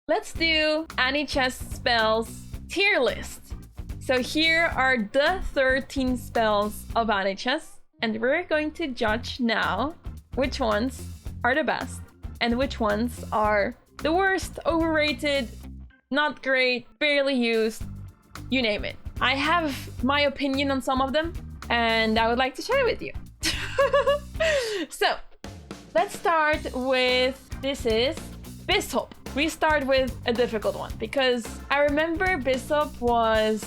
let's do Anichess spells tier list. So here are the 13 spells of Anichess, and we're going to judge now which ones are the best and which ones are the worst, overrated, not great, barely used, you name it. I have my opinion on some of them, and I would like to share it with you. So, let's start with, this is Bishop. We start with a difficult one, because I remember Bishop was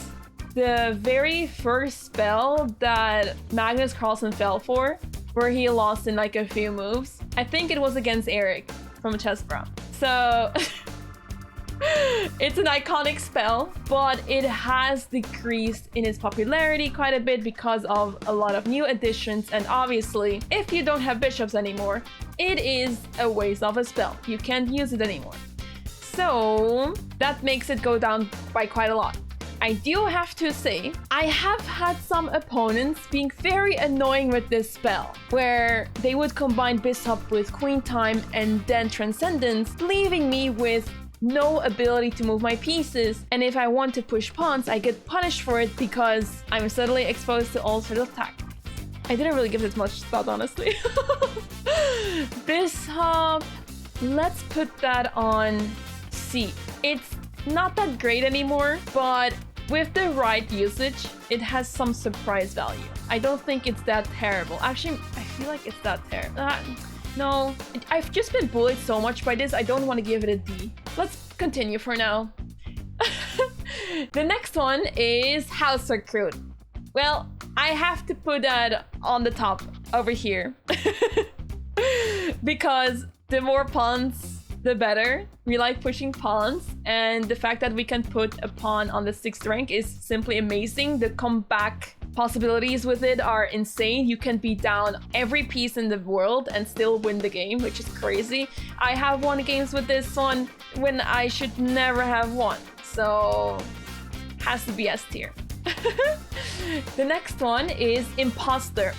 the very first spell that Magnus Carlsen fell for, where he lost in like a few moves. I think it was against Eric from Chessbra. So it's an iconic spell, but it has decreased in its popularity quite a bit because of a lot of new additions, and obviously, if you don't have bishops anymore, it is a waste of a spell. You can't use it anymore. So that makes it go down by quite a lot. I do have to say, I have had some opponents being very annoying with this spell, where they would combine Bishop with Queen Time and then Transcendence, leaving me with no ability to move my pieces, and if I want to push pawns, I get punished for it because I'm suddenly exposed to all sorts of tactics. I didn't really give this much thought, honestly. Bishop, let's put that on C. It's not that great anymore, but with the right usage, it has some surprise value. I don't think it's that terrible. Actually, I feel like it's that terrible. No, I've just been bullied so much by this, I don't want to give it a D. Let's continue for now. The next one is House Recruit. Well, I have to put that on the top over here. Because the more pawns, the better. We like pushing pawns, and the fact that we can put a pawn on the 6th rank is simply amazing. The comeback possibilities with it are insane. You can beat down every piece in the world and still win the game, which is crazy. I have won games with this one when I should never have won, so has to be S tier. The next one is Imposter.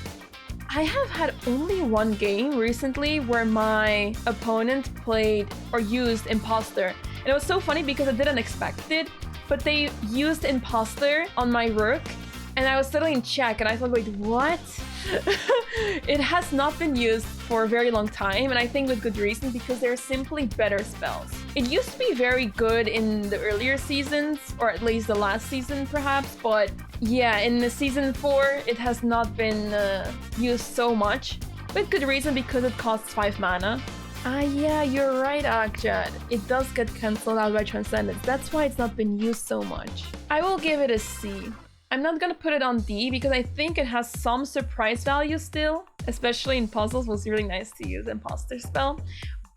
I have had only one game recently where my opponent played or used Imposter. And it was so funny because I didn't expect it, but they used Imposter on my rook, and I was suddenly in check, and I thought, wait, what? It has not been used for a very long time, and I think with good reason, because they're simply better spells. It used to be very good in the earlier seasons, or at least the last season perhaps, but yeah, in the season 4, it has not been used so much, with good reason, because it costs 5 mana. Ah yeah, you're right, Akjad. It does get cancelled out by Transcendence. That's why it's not been used so much. I will give it a C. I'm not gonna put it on D because I think it has some surprise value still, especially in puzzles. It was really nice to use Imposter spell.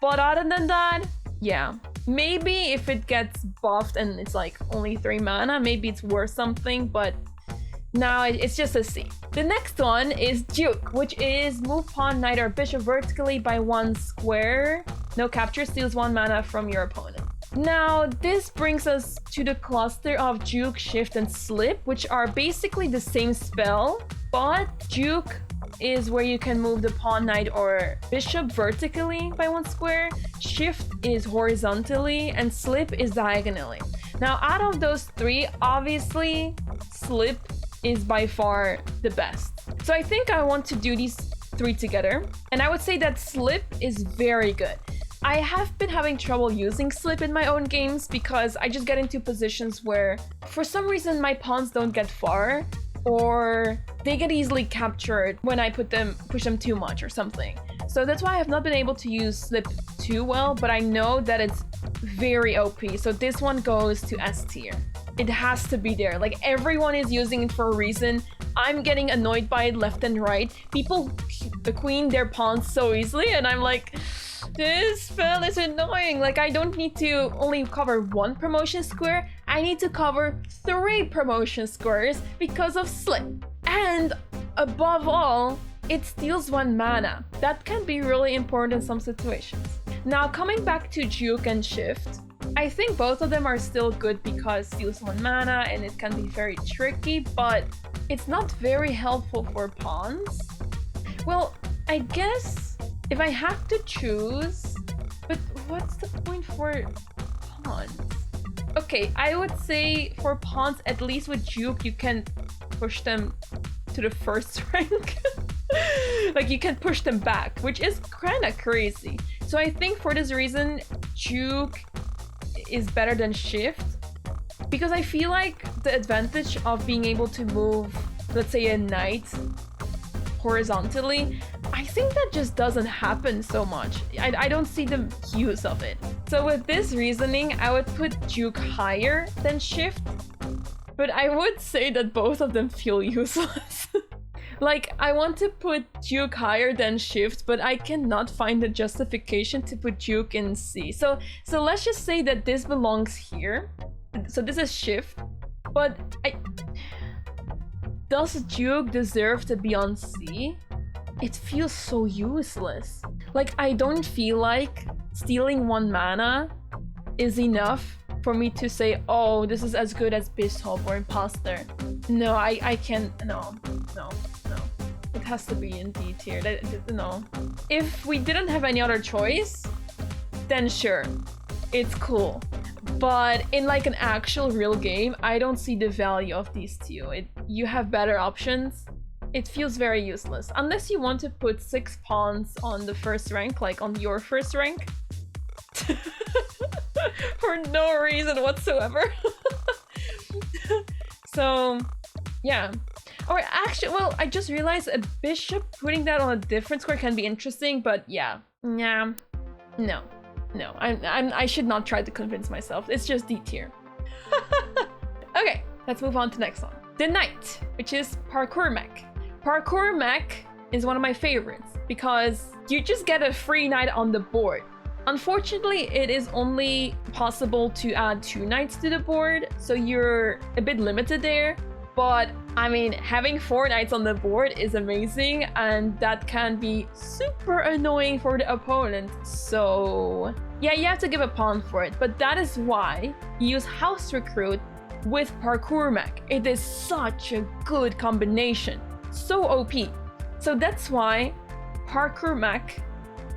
But other than that, yeah. Maybe if it gets buffed and it's like only 3 mana, maybe it's worth something, but now it's just a C. The next one is Duke, which is move pawn, knight, or bishop vertically by 1 square. No capture, steals 1 mana from your opponent. Now, this brings us to the cluster of Juke, Shift, and Slip, which are basically the same spell, but Juke is where you can move the pawn, knight, or bishop vertically by 1 square, Shift is horizontally, and Slip is diagonally. Now, out of those 3, obviously, Slip is by far the best. So I think I want to do these 3 together, and I would say that Slip is very good. I have been having trouble using Slip in my own games because I just get into positions where for some reason my pawns don't get far, or they get easily captured when I push them too much or something. So that's why I have not been able to use Slip too well, but I know that it's very OP. So this one goes to S tier. It has to be there. Like, everyone is using it for a reason. I'm getting annoyed by it left and right. People queen their pawns so easily, and I'm like, this spell is annoying. Like, I don't need to only cover 1 promotion square. I need to cover 3 promotion squares because of Slip. And above all, it steals 1 mana. That can be really important in some situations. Now, coming back to Juke and Shift, I think both of them are still good because steals 1 mana and it can be very tricky, but it's not very helpful for pawns. Well, I guess if I have to choose, but what's the point for pawns. Okay, I would say for pawns, at least with Juke, you can push them to the first rank. Like, you can push them back, which is kind of crazy. So I think for this reason, Juke is better than Shift. Because I feel like the advantage of being able to move, let's say, a knight horizontally, I think that just doesn't happen so much. I don't see the use of it. So with this reasoning, I would put Juke higher than Shift, but I would say that both of them feel useless. Like, I want to put Juke higher than Shift, but I cannot find a justification to put Juke in C. So let's just say that this belongs here. So this is Shift, but does Juke deserve to be on C? It feels so useless. Like, I don't feel like stealing 1 mana is enough for me to say, oh, this is as good as Bishop or Imposter. No, I can't. No. It has to be in D tier. No. If we didn't have any other choice, then sure, it's cool. But in like an actual real game, I don't see the value of these two. You have better options. It feels very useless. Unless you want to put 6 pawns on the first rank, like on your first rank. For no reason whatsoever. So, yeah. Or actually, well, I just realized a bishop putting that on a different square can be interesting, but yeah. Yeah. No. I should not try to convince myself. It's just D tier. Okay, let's move on to the next one. The Knight, which is Parkour Mech. Parkour Mech is one of my favorites because you just get a free knight on the board. Unfortunately, it is only possible to add 2 knights to the board, so you're a bit limited there. But I mean, having 4 knights on the board is amazing, and that can be super annoying for the opponent. So yeah, you have to give a pawn for it, but that is why you use House Recruit with Parkour Mech. It is such a good combination, so OP. So that's why Parkour Mech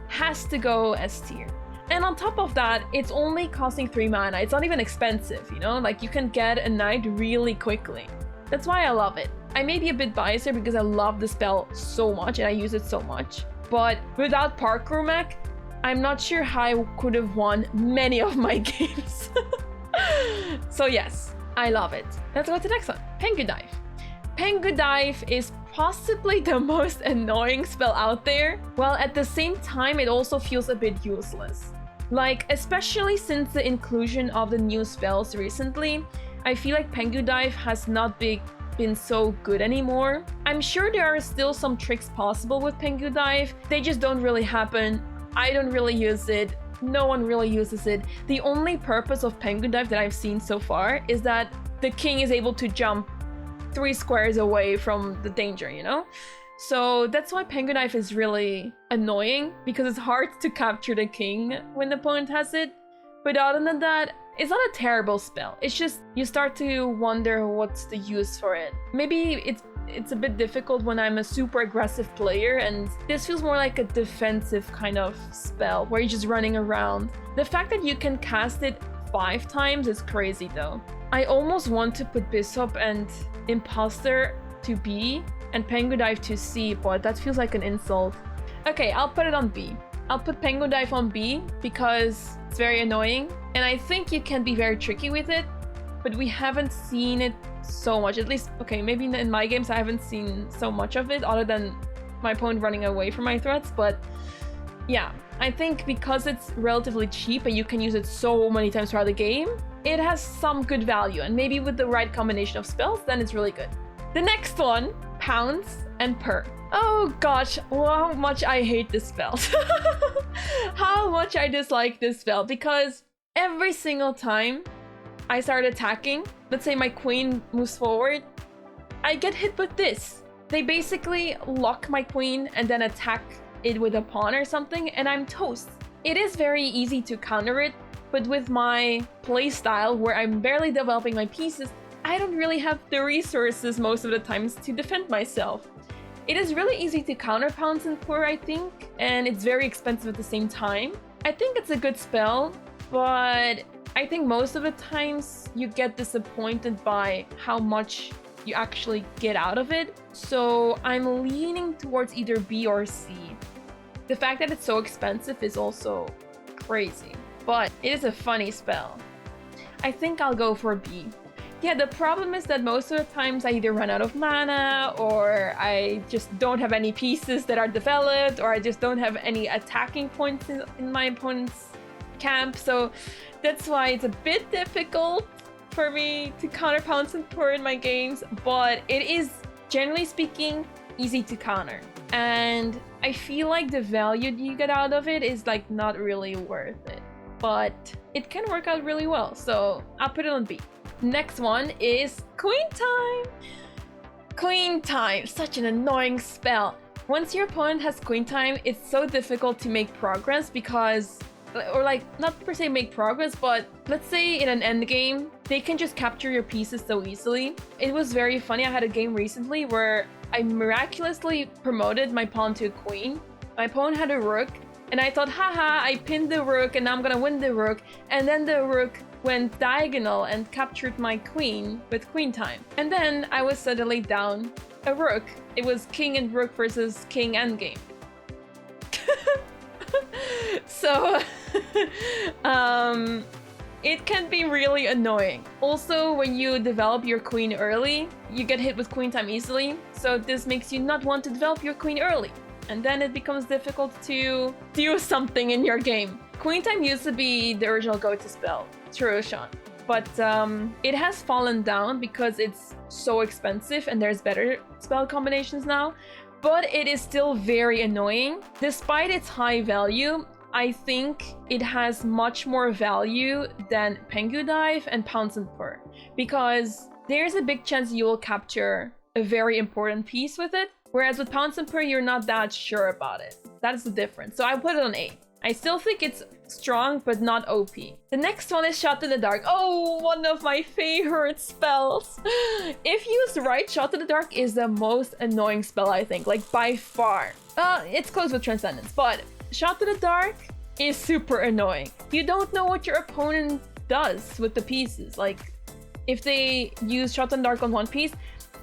has to go S tier. And on top of that, it's only costing 3 mana. It's not even expensive, you know? Like, you can get a knight really quickly. That's why I love it. I may be a bit biased here because I love the spell so much and I use it so much. But without Parkour Mech, I'm not sure how I could have won many of my games. So yes, I love it. Let's go to the next one. Pengu Dive. Pengu Dive is possibly the most annoying spell out there, while at the same time it also feels a bit useless. Like, especially since the inclusion of the new spells recently, I feel like Pengu Dive has not been so good anymore. I'm sure there are still some tricks possible with Pengu Dive. They just don't really happen. I don't really use it. No one really uses it. The only purpose of Pengu Dive that I've seen so far is that the king is able to jump 3 squares away from the danger, you know? So that's why Pengu Dive is really annoying, because it's hard to capture the king when the opponent has it. But other than that, it's not a terrible spell. It's just you start to wonder what's the use for it. Maybe it's a bit difficult when I'm a super aggressive player, and this feels more like a defensive kind of spell where you're just running around. The fact that you can cast it 5 times is crazy though. I almost want to put Bishop and Imposter to B and Pengu Dive to C, but that feels like an insult. Okay, I'll put it on B. I'll put Pengu Dive on B because it's very annoying, and I think you can be very tricky with it, but we haven't seen it so much. At least, okay, maybe in my games I haven't seen so much of it other than my opponent running away from my threats, but yeah, I think because it's relatively cheap and you can use it so many times throughout the game, it has some good value, and maybe with the right combination of spells, then it's really good. The next one, Pounce and Purr. Oh gosh, how much I hate this spell. How much I dislike this spell, because every single time I start attacking, let's say my queen moves forward, I get hit with this. They basically lock my queen and then attack it with a pawn or something, and I'm toast. It is very easy to counter it, but with my playstyle where I'm barely developing my pieces, I don't really have the resources most of the times to defend myself. It is really easy to counter Pounce and Purr, I think, and it's very expensive at the same time. I think it's a good spell, but I think most of the times you get disappointed by how much you actually get out of it. So I'm leaning towards either B or C. The fact that it's so expensive is also crazy, but it is a funny spell. I think I'll go for B. Yeah, the problem is that most of the times I either run out of mana, or I just don't have any pieces that are developed, or I just don't have any attacking points in my opponent's camp. So that's why it's a bit difficult for me to counter Pounce and Purr in my games, but it is, generally speaking, easy to counter. And I feel like the value you get out of it is like not really worth it, but it can work out really well. So I'll put it on B. Next one is Queen Time. Queen Time, such an annoying spell. Once your opponent has Queen Time, it's so difficult to make progress because, or like not per se make progress, but let's say in an end game, they can just capture your pieces so easily. It was very funny. I had a game recently where I miraculously promoted my pawn to a queen. My opponent had a rook, and I thought, haha, I pinned the rook and I'm gonna win the rook. And then the rook went diagonal and captured my queen with Queen Time. And then I was suddenly down a rook. It was king and rook versus king endgame. So it can be really annoying. Also, when you develop your queen early, you get hit with Queen Time easily. So this makes you not want to develop your queen early. And then it becomes difficult to do something in your game. Queen Time used to be the original go-to spell, Roshan. But it has fallen down because it's so expensive and there's better spell combinations now. But it is still very annoying. Despite its high value, I think it has much more value than Pengu Dive and Pounce and Purr, because there's a big chance you will capture a very important piece with it, whereas with Pounce and Purr, you're not that sure about it. That's the difference. So I put it on A. I still think it's strong, but not OP. The next one is Shot in the Dark. Oh, one of my favorite spells. If used right, Shot in the Dark is the most annoying spell, I think, like by far. It's close with Transcendence, but Shot in the Dark is super annoying. You don't know what your opponent does with the pieces. Like, if they use Shot in the Dark on one piece,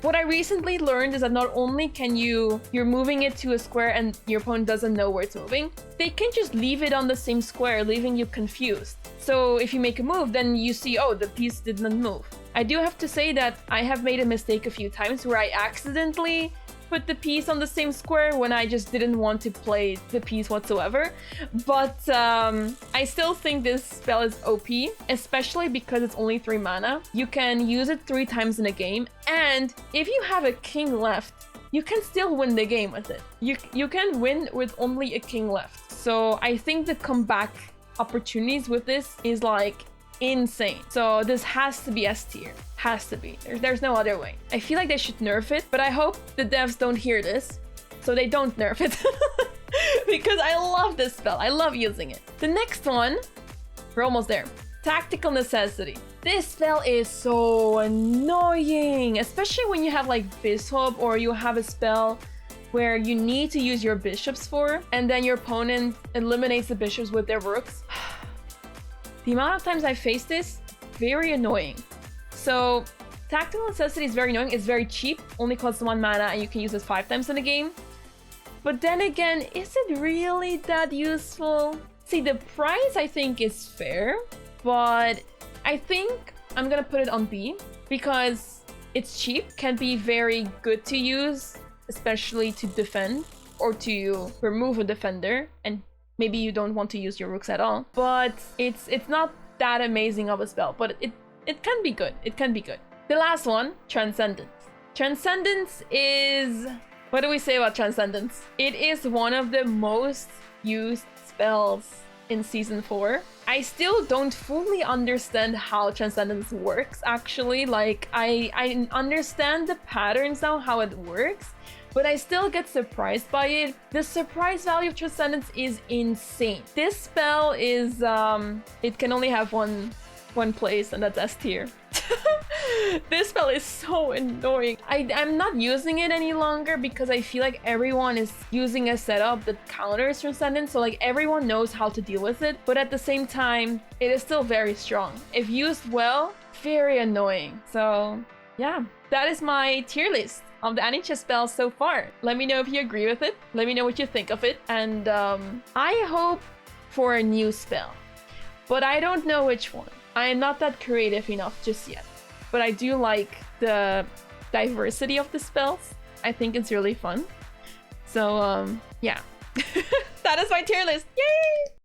what I recently learned is that not only can you're moving it to a square and your opponent doesn't know where it's moving, they can just leave it on the same square, leaving you confused. So if you make a move, then you see, oh, the piece did not move. I do have to say that I have made a mistake a few times where I accidentally put the piece on the same square when I just didn't want to play the piece whatsoever. But I still think this spell is OP, especially because it's only 3 mana. You can use it 3 times in a game, and if you have a king left, you can still win the game with it. You can win with only a king left. So I think the comeback opportunities with this is like insane. So this has to be S tier. Has to be. There's no other way. I feel like they should nerf it, but I hope the devs don't hear this, so they don't nerf it. Because I love this spell. I love using it. The next one, we're almost there. Tactical Necessity. This spell is so annoying, especially when you have like Bishop, or you have a spell where you need to use your bishops for, and then your opponent eliminates the bishops with their rooks. The amount of times I faced this, very annoying. So Tactical Necessity is very annoying. It's very cheap, only costs 1 mana, and you can use it 5 times in a game. But then again, is it really that useful? See, the price I think is fair, but I think I'm gonna put it on B because it's cheap, can be very good to use, especially to defend or to remove a defender, and maybe you don't want to use your rooks at all. But it's not that amazing of a spell, but it can be good. It can be good. The last one, Transcendence. Transcendence is... What do we say about Transcendence? It is one of the most used spells in Season 4. I still don't fully understand how Transcendence works, actually. Like, I understand the patterns now, how it works, but I still get surprised by it. The surprise value of Transcendence is insane. This spell is, it can only have one place, and that's S tier. This spell is so annoying. I'm not using it any longer because I feel like everyone is using a setup that counters Transcendence, so like everyone knows how to deal with it, but at the same time, it is still very strong. If used well, very annoying. So yeah, that is my tier list of the Anichess spells so far. Let me know if you agree with it. Let me know what you think of it. And I hope for a new spell, but I don't know which one. I am not that creative enough just yet. But I do like the diversity of the spells. I think it's really fun. So yeah, that is my tier list. Yay!